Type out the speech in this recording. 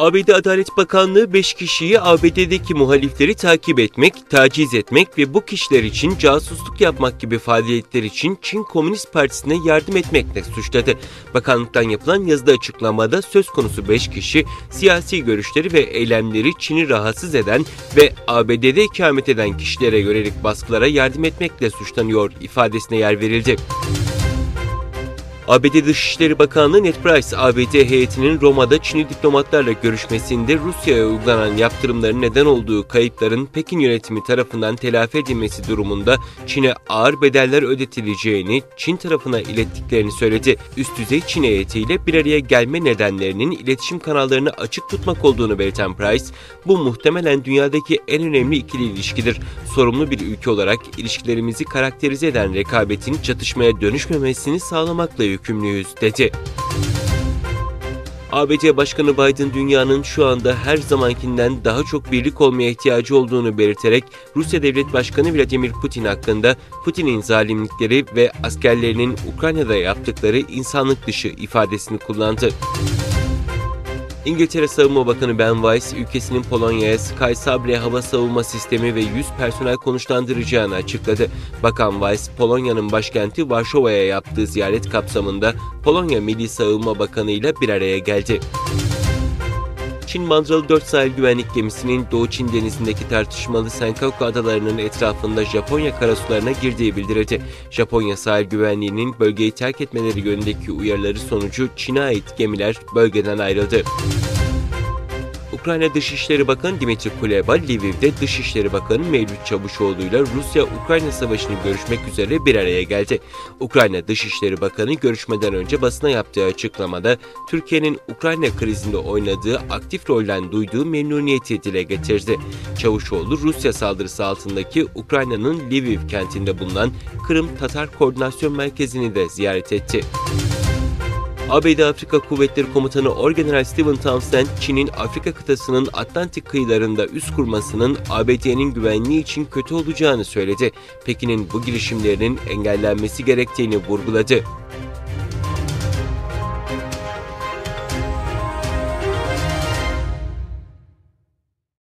ABD Adalet Bakanlığı 5 kişiyi ABD'deki muhalifleri takip etmek, taciz etmek ve bu kişiler için casusluk yapmak gibi faaliyetler için Çin Komünist Partisi'ne yardım etmekle suçladı. Bakanlıktan yapılan yazıda açıklamada söz konusu 5 kişi siyasi görüşleri ve eylemleri Çin'i rahatsız eden ve ABD'de ikamet eden kişilere yönelik baskılara yardım etmekle suçlanıyor ifadesine yer verildi. ABD Dışişleri Bakanlığı Ned Price, ABD heyetinin Roma'da Çinli diplomatlarla görüşmesinde Rusya'ya uygulanan yaptırımların neden olduğu kayıpların Pekin yönetimi tarafından telafi edilmesi durumunda Çin'e ağır bedeller ödetileceğini Çin tarafına ilettiklerini söyledi. Üst düzey Çin heyetiyle bir araya gelme nedenlerinin iletişim kanallarını açık tutmak olduğunu belirten Price, bu muhtemelen dünyadaki en önemli ikili ilişkidir. Sorumlu bir ülke olarak ilişkilerimizi karakterize eden rekabetin çatışmaya dönüşmemesini sağlamakla yükümlüyüz, dedi. ABD Başkanı Biden, dünyanın şu anda her zamankinden daha çok birlik olmaya ihtiyacı olduğunu belirterek Rusya Devlet Başkanı Vladimir Putin hakkında Putin'in zalimlikleri ve askerlerinin Ukrayna'da yaptıkları insanlık dışı ifadesini kullandı. İngiltere Savunma Bakanı Ben Wallace, ülkesinin Polonya'ya Sky Sabre hava savunma sistemi ve 100 personel konuşlandıracağını açıkladı. Bakan Wallace, Polonya'nın başkenti Varşova'ya yaptığı ziyaret kapsamında Polonya Milli Savunma Bakanı ile bir araya geldi. Çin mandıralı 4 sahil güvenlik gemisinin Doğu Çin denizindeki tartışmalı Senkaku adalarının etrafında Japonya karasularına girdiği bildirildi. Japonya sahil güvenliğinin bölgeyi terk etmeleri yönündeki uyarıları sonucu Çin'e ait gemiler bölgeden ayrıldı. Ukrayna Dışişleri Bakanı Dmitry Kuleba, Lviv'de Dışişleri Bakanı Mevlüt Çavuşoğlu ile Rusya-Ukrayna Savaşı'nı görüşmek üzere bir araya geldi. Ukrayna Dışişleri Bakanı görüşmeden önce basına yaptığı açıklamada Türkiye'nin Ukrayna krizinde oynadığı aktif rolden duyduğu memnuniyeti dile getirdi. Çavuşoğlu, Rusya saldırısı altındaki Ukrayna'nın Lviv kentinde bulunan Kırım Tatar Koordinasyon Merkezi'ni de ziyaret etti. ABD Afrika Kuvvetleri Komutanı Orgeneral Stephen Townsend, Çin'in Afrika kıtasının Atlantik kıyılarında üs kurmasının ABD'nin güvenliği için kötü olacağını söyledi. Pekin'in bu girişimlerinin engellenmesi gerektiğini vurguladı.